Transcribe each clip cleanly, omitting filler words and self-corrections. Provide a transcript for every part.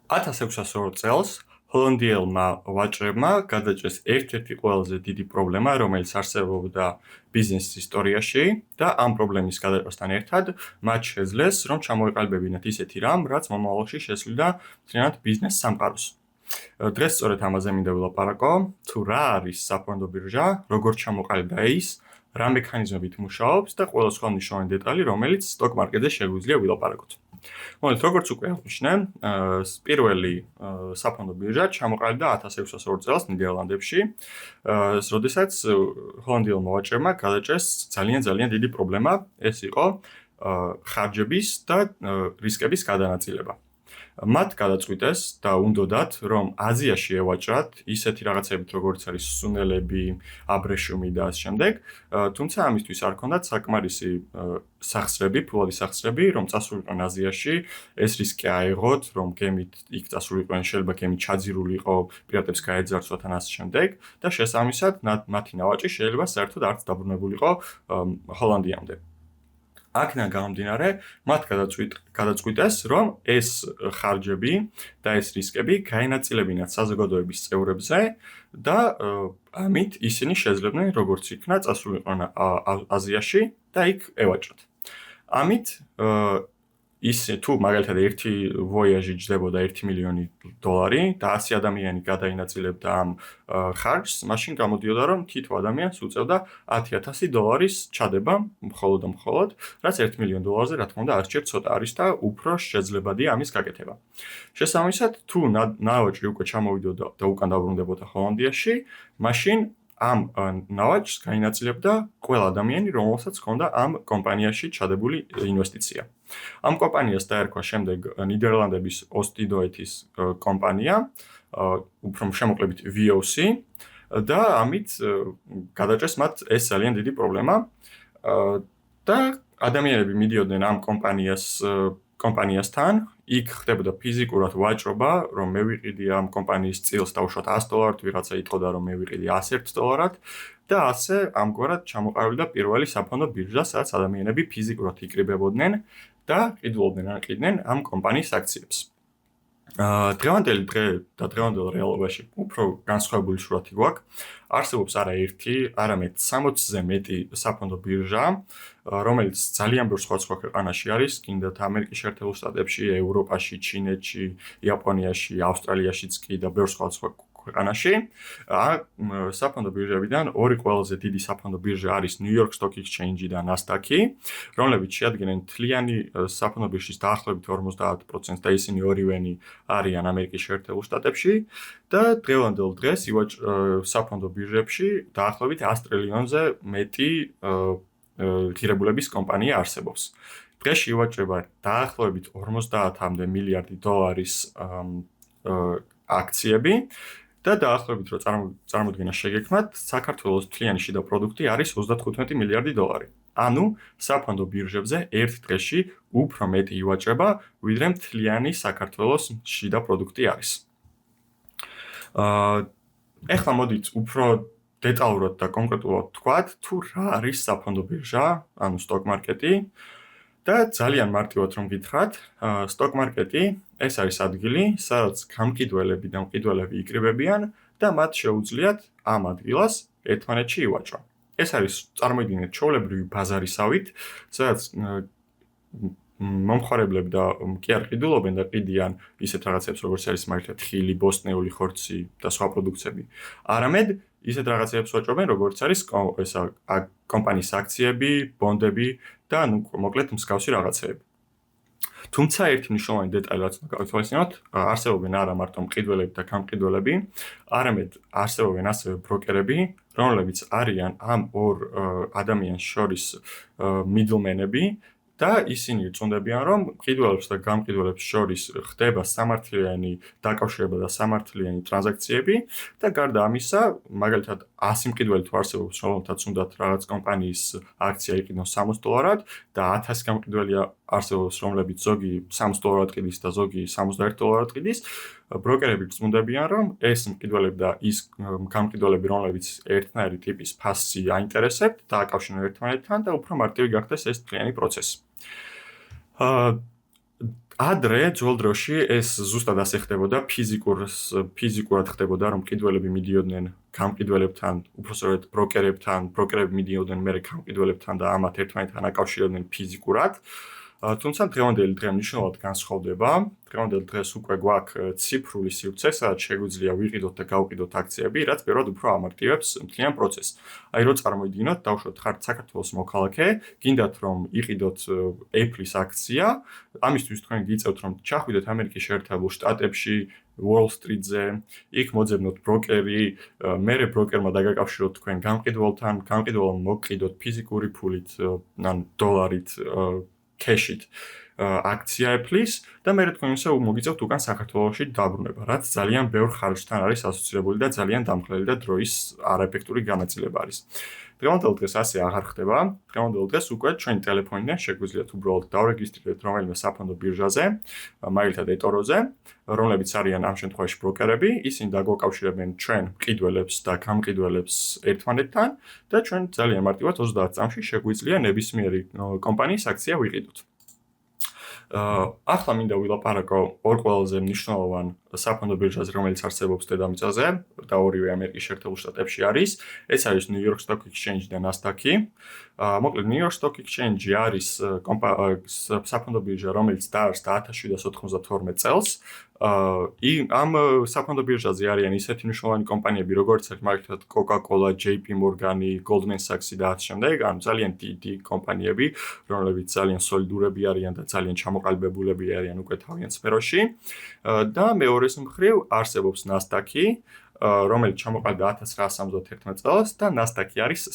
1602 წელს ჰოლანდიელმა ვაჭრებმა გადაჭრეს ერთ-ერთი ყველაზე დიდი პრობლემა, რომელიც არსებობდა ბიზნეს ისტორიაში და ამ პრობლემის გადაჭრასთან ერთად მათ შეძლეს, რომ ჩამოეყალიბებინათ ისეთი რამ, რაც მომავალში შესვლიდა მთლიანად ბიზნეს სამყაროს. დღეს სწორედ ამაზე მინდა ვილაპარაკო, თუ რა არის საფონდო ბირჟა, როგორ ჩამოყალიბდა ის, რა მექანიზმებით მუშაობს და ყველა სხვა მნიშვნელოვანი დეტალი, რომელიც სტოკ მარკეტზე შეგვიძლია ვილაპარაკოთ. მოდით, როგორც უკვე აღნიშნე, პირველი საფონდო ბირჟა ჩამოყალიბდა 1602 წელს ნიდერლანდებში, როდესაც ჰოლანდიელმა ვაჭრებმა გადაჭრეს ძალიან დიდი პრობლემა, ეს იყო ხარჯების და რისკების გადანაწილება. მათ გადაწყვიტეს და უნდოდათ, რომ აზიაში ევაჭრათ ისეთი რაღაცებით, როგორც არის სუნელები, აბრეშუმი და ამ შემდეგ, თუმცა ამისთვის არ ჰქონდათ საკმარისი სახსრები, ფულადი სახსრები, რომ წასულიყვნენ აზიაში, ეს რისკი აეღოთ, რომ გემით იქ წასულიყვნენ, შეიძლება გემი ჩაძირული იყო, პირატებს გაეძარცვათ ან ამ შემდეგ და შესაბამისად მათი ნავაჭრი შეიძლება საერთოდ არც დაბრუნებულიყო ჰოლანდიამდე. აქედან გამომდინარე, მათ გადაწყვიტეს, რომ ეს ხარჯები და ეს რისკები გაენაწილებინათ საზოგადოების წევრებზე და ამით ისინი შეძლებდნენ, როგორც იქნა, წასულიყვნენ აზიაში და იქ ევაჭრათ. ამით თუ მაგალითად ერთი ვოიაჟი ჯდებოდა 1 მილიონი დოლარი და 100 ადამიანი გადაინაწილებდა ამ ხარჯს, მაშინ გამოდიოდა, რომ თითო ადამიანს უწევდა 10,000 დოლარის ჩადება მხოლოდ, რაც 1 მილიონ დოლარზე, რა თქმა უნდა, არჩევ ცოტა არის და უფრო შეძლებადია ამის გაკეთება. შესაბამისად, თუ ნავაჭრი უკვე ჩამოვიდოდა და უკან დაბრუნდებოდა ჰოლანდიაში, მაშინ ამ ნავაჭრს გაინაწილებდა ყველა ადამიანი, რომელსაც ჰქონდა ამ კომპანიაში ჩადებული ინვესტიცია. ამ კომპანიას დაერქვა შემდეგ ნიდერლანდების ოსტიდოეთის კომპანია, უფრო შემოკლებით VOC და ამით გადაჭრეს მათ ეს ძალიან დიდი პრობლემა და ადამიანები მიდიოდნენ ამ კომპანიასთან, იქ ხდებოდა ფიზიკურად ვაჭრობა, რომ მე ვიყიდი ამ კომპანიის წილს დავუშვათ $100, ვიღაცა იტყოდა, რომ მე ვიყიდი $101 და ასე ამგვარად ჩამოყალიბდა პირველი საფონდო ბირჟა, სადაც ადამიანები ფიზიკურად იკრიბებოდნენ და ყიდულობდნენ ამ კომპანიის აქციებს. დღევანდელი დღე და დღევანდელ რეალობაში უფრო განსხვავებული სურათი გვაქვს. არსებობს არა ერთი, არამედ 60-ზე მეტი საფონდო ბირჟა, რომელიც ძალიან ბევრ სხვადასხვა ქვეყანაში არის, კიდათ ამერიკის შეერთებულ შტატებში, ევროპაში, ჩინეთში, იაპონიაში, ავსტრალიაშიც კი და ბევრ სხვადასხვა ქვეყანაში. საფონდო ბირჟებიდან ორი ყველაზე დიდი საფონდო ბირჟა არის New York Stock Exchange და Nasdaq-ი, რომლებიც შეადგენენ მთლიანი საფონდო ბირჟის დაახლოებით 50% და ისინი ორივენი არიან ამერიკის შეერთებულ შტატებში და დღევანდელ დღეს საფონდო ბირჟებში დაახლოებით 100 ტრილიონზე მეტი ღირებულების კომპანია არსებობს. დღეში ივაჭრება დაახლოებით 50-მდე მილიარდი დოლარის აქციები და დაახლოებით რომ წარმოდგენა შეგექმნათ, საქართველოს მთლიანი შიდა პროდუქტი არის 35 მილიარდი დოლარი. ანუ საფონდო ბირჟებზე ერთ დღეში უფრო მეტი ივაჭრება, ვიდრე მთლიანი საქართველოს შიდა პროდუქტი არის. ეხლა მოდით უფრო დეტალურად და კონკრეტულად ვთქვათ, თუ რა არის საფონდო ბირჟა, ანუ სტოკ მარკეტი და ძალიან მარტივად რომ გითხრათ, სტოკ მარკეტი ეს არის ადგილი, სადაც გამყიდველები და მყიდველები იკრიბებიან და მათ შეუძლიათ ამ ადგილას ერთმანეთში ივაჭრონ. ეს არის წარმოიდგინეთ ჩვეულებრივი ბაზარისავით, სადაც მომხმარებლები და კი არ ყიდულობენ და ყიდიან ისეთ რაღაცებს, როგორც არის მაგალითად ხილი, ბოსტნეული ხორცი და სხვა პროდუქტები. არამედ ისეთ რაღაცებს ვაჭრობენ, როგორც არის კომპანიის აქციები, ბონდები და მოკლედ მსგავსი რაღაცეები. თუმცა ერთი მნიშვნელოვანი დეტალი რაც უნდა გავითვალისწინოთ, არსებობენ არა მარტო მყიდველები და გამყიდველები, არამედ არსებობენ ასევე ბროკერები, რომლებიც არიან ამ ორ ადამიანს შორის middlemen-ები და ისინი იწუნდებიან, რომ მყიდველებს და გამყიდველებს შორის ხდება სამართლიანი დაკავშირება და სამართლიანი ტრანზაქციები და გარდა ამისა, მაგალითად 100 მყიდველი თუ არსებობს, რომელთაც უნდათ რაღაც კომპანიის აქცია იყიდოს $60 და 1000 გამყიდველი არსებობს, რომლებიც ზოგი $60 ყიდის და ზოგი $61 ყიდის, ბროკერები იწუნდებიან, რომ ეს მყიდველები და ის გამყიდველები, რომლებიც ერთნაირი ტიპის ფასი აინტერესებთ, დააკავშირონ ერთმანეთთან და უფრო მარტივი გახდეს ეს მთლიანი პროცესი. ადრე ძველ დროში ეს ზუსტად ასე ხდებოდა, ფიზიკურად ხდებოდა, რომ მყიდველები მიდიოდნენ გამყიდველებთან, უпроსტად ბროკერები მიდიოდნენ მერე გამყიდველებთან და ამათ ერთმანეთთან აკავშირებდნენ ფიზიკურად. თუმცა დღევანდელი დღე მნიშვნელოვნად განსხვავდება. დღევანდელ დღეს უკვე გვაქვს ციფრული სივრცე, სადაც შეგვიძლია ვიყიდოთ და გავყიდოთ აქციები, რაც პირველად უფრო ამაქტივებს მთლიან პროცესს. აი რო წარმოიდგინოთ, დავუშვათ ხართ საქართველოს მოქალაქე, გინდათ რომ იყიდოთ Apple-ის აქცია, ამისთვის თქვენ გიწევთ რომ ჩახვიდეთ ამერიკის შეერთებულ შტატებში, Wall Street-ზე, იქ მოძებნოთ ბროკერი, მერე ბროკერმა დაგაკავშიროთ თქვენ გამყიდველთან, გამყიდველმა მოგყიდოთ ფიზიკური ფულით, ან დოლარით, cash-ით აქცია Apple-ის და მერე თქვენ ისე მოგიწევთ უკან საქართველოში დაბრუნება, რაც ძალიან ბევრ ხარჯთან არის ასოცირებული და ძალიან დამხლელი და დროის არაეფექტური განაწილება არის. დღევანდელ დღეს ასე აღარ ხდება. დღევანდელ დღეს უკვე ჩვენი ტელეფონიდან შეგვიძლიათ უბრალოდ დავრეგისტრირდეთ რომელიმე საფონდო ბირჟაზე, მაილთა დეტოროზე, რომლებიც არიან ამ შემთხვევაში ბროკერები, ისინი დაგვაკავშირებენ ჩვენ მყიდველებს და გამყიდველებს ერთმანეთთან და ჩვენ ძალიან მარტივად 30 წამში შეგვიძლია ნებისმიერი კომპანიის აქცია ვიყიდოთ. ახლა მინდა ვილაპარაკო ორ ყველაზე მნიშვნელოვან საფონდო ბირჟაზე, რომელიც არსებობს დედამიწაზე და ორივე ამერიკის შეერთებულ შტატებში არის. ეს არის New York Stock Exchange და Nasdaq-ი. მოკლედ New York Stock Exchange არის საფონდო ბირჟა, რომელიც დაარსდა 1792 წელს. ამ საფონდო ბირჟაზე არიან ისეთი მნიშვნელოვანი კომპანიები, როგორც არის მაგალითად Coca-Cola, JP Morgan, Goldman Sachs და ამ შემდეგ, ანუ ძალიან დიდი კომპანიები, რომლებიც ძალიან სოლიდურები არიან და ძალიან ჩამოყალიბებულები არიან უკვე თავიანთ სფეროში. და მეორეს მხრივ არსებობს Nasdaq-ი, რომელიც ჩამოყალიბდა 1971 წელს და Nasdaq-ი არის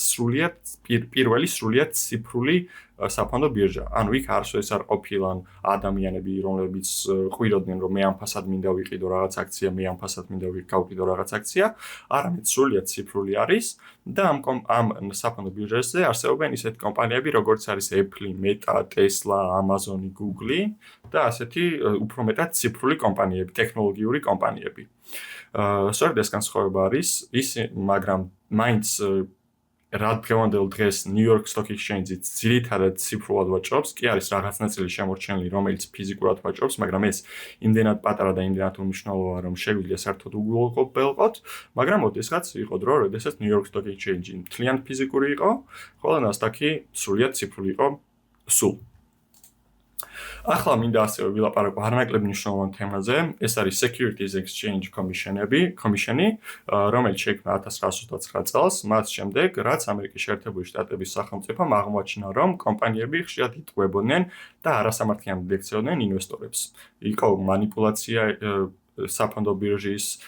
პირველი სრულიად ციფრული საფონდო ბირჟა. ანუ იქ არასოდეს არ ყოფილან ადამიანები, რომლებიც ყვიროდნენ, რომ მე ამ ფასად მინდა ვიყიდო რაღაც აქცია, მე ამ ფასად მინდა გავყიდო რაღაც აქცია, არამედ სრულიად ციფრული არის და ამ საფონდო ბირჟაზე არსებობენ ისეთი კომპანიები, როგორც არის Apple, Meta, Tesla, Amazon, Google და ასეთი უფრო მეტად ციფრული კომპანიები, ტექნოლოგიური კომპანიები. სწორედ ეს განსხვავება არის, მაგრამ მაინც რა დღევანდელ დღეს New York Stock Exchange-იც ძირითადად ციფრულად ვაჭრობს, კი არის რაღაც ნაწილი შემორჩენილი, რომელიც ფიზიკურად ვაჭრობს, მაგრამ ეს იმდენად პატარა და იმდენად უმნიშვნელოა, რომ შეგვიძლია საერთოდ უგულოყოთ, მაგრამ ოდესღაც იყო დრო, როდესაც New York Stock Exchange მთლიანად ფიზიკური იყო, ხოლო Nasdaq-ი სრულიად ციფრული იყო სულ. ახლა მინდა ასევე ვილაპარაკო არანაკლებ მნიშვნელოვან თემაზე, ეს არის Securities Exchange Commission-ი, რომელიც შეიქმნა 1929 წელს, მას შემდეგ, რაც ამერიკის შეერთებული შტატების სახელმწიფომ აღმოაჩინა, რომ კომპანიები ხშირად იტყუებოდნენ და არასამართლიანად ექცეოდნენ ინვესტორებს. იყო манипуляция საფონდო ბირჟის,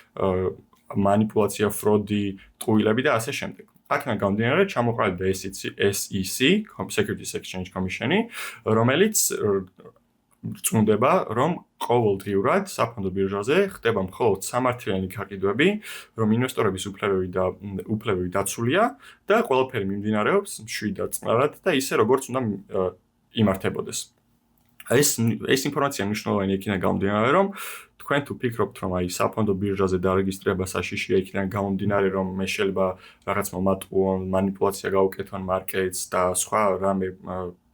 манипуляция, ფროდი, ტყუილები და ასე შემდეგ. აქედან გამომდინარე, ჩამოყალიბდა SEC, Securities Exchange Commission-ი, რომელიც წუნდება, რომ ყოველდღიურად საფონდო ბირჟაზე ხდება მხოლოდ სამართლიანი გაყიდვები, რომ ინვესტორების უფლებები დაცულია და ყველაფერი მიმდინარეობს მშვიდად, წყნარად და ისე როგორც უნდა იმართებოდეს. ეს ინფორმაცია მნიშვნელოვანი იქიდან გამომდინარე, რომ თქვენ თუ ფიქრობთ, რომ აი საფონდო ბირჟაზე დარეგისტრირება საშიშია იქიდან გამომდინარე, რომ მე შეიძლება რაღაც მომატყუონ, манипуляция გავუკეთონ მარკეტს და სხვა რამე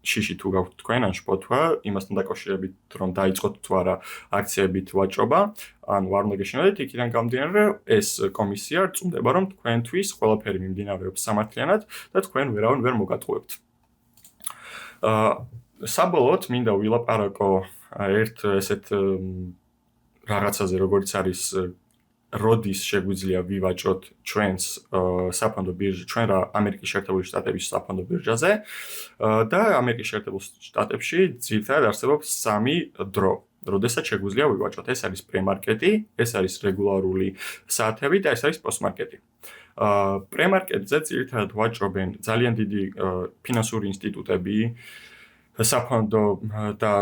შიში თუ გაქვთ თქვენ ან შპოთვა, იმასთან დაკავშირებით, რომ დაიწყოთ თუ არა აქციებით ვაჭრობა, ან არ უნდა გეშინოდეთ, იქიდან გამომდინარე, ეს კომისია რწმუნდება, რომ თქვენთვის ყველაფერი მიმდინარეობს სამართლიანად და თქვენ ვერავინ ვერ მოგატყუებთ. საბოლოოდ მინდა ვილაპარაკო ერთ ესეთ რაღაცაზე, როგორც არის როდის შეგვიძლია ვივაჭროთ ჩვენს საფონდო ბირჟაზე, ჩვენ რა ამერიკის შეერთებული შტატების საფონდო ბირჟაზე და ამერიკის შეერთებულ შტატებში ძირითადად არსებობს სამი დრო, როდესაც შეგვიძლია ვივაჭროთ. ეს არის პრემარკეტი, ეს არის რეგულარული საათები და ეს არის პოსტმარკეტი. პრემარკეტზე ძირითადად ვაჭრობენ ძალიან დიდი ფინანსური ინსტიტუტები, საფონდო და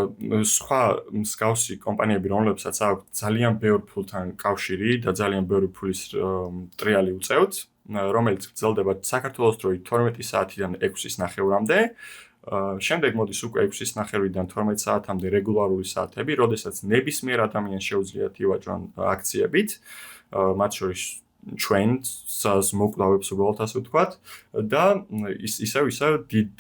სხვა მსგავსი კომპანიები, რომლებსაც აქვს ძალიან ბევრ ფულთან კავშირი და ძალიან ბევრი ფულის ტრიალი უწევთ, რომელიც გრძელდება საქართველოს დროით 12 საათიდან 6-ის ნახევრამდე. შემდეგ მოდის უკვე 6-ის ნახევრიდან 12 საათამდე რეგულარული საათები, როდესაც ნებისმიერ ადამიანს შეუძლიათ ივაჭრონ აქციებით, მათ შორის ჩვენს მოკლავებს უბრალოდ ასე ვთქვათ და ისევ დიდ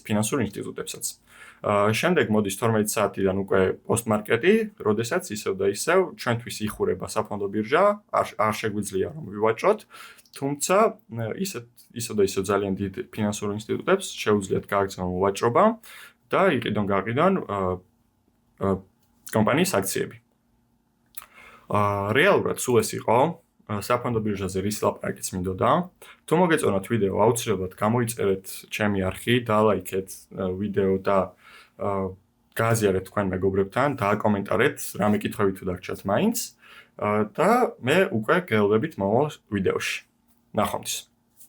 ფინანსურ ინსტიტუტებსაც. შემდეგ მოდის 12 საათიდან უკვე პოსტმარკეტი, როდესაც ისევ და ისევ ჩვენთვის იხურება საფონდო ბირჟა, არ შეგვიძლია რომ ვივაჭროთ, თუმცა ისევ და ისევ ძალიან დიდ ფინანსურ ინსტიტუტებს შეუძლიათ გააგრძელონ ვაჭრობა და იყიდონ-გაყიდონ კომპანიის აქციები. რეალურად სულ ეს იყო საფონდო ბირჟაზე რის ლაპარაკიც მინდოდა. თუ მოგეწონათ ვიდეო, აუცილებლად გამოიწერეთ ჩემი არხი, დალაიქეთ ვიდეო და გააზიარეთ თქვენ მეგობრებთან, დააკომენტარეთ, რამე კითხვები თუ დაგჭირთ მაინც და მე უკვე გელოდებით მომავალ ვიდეოში. ნახვამდის.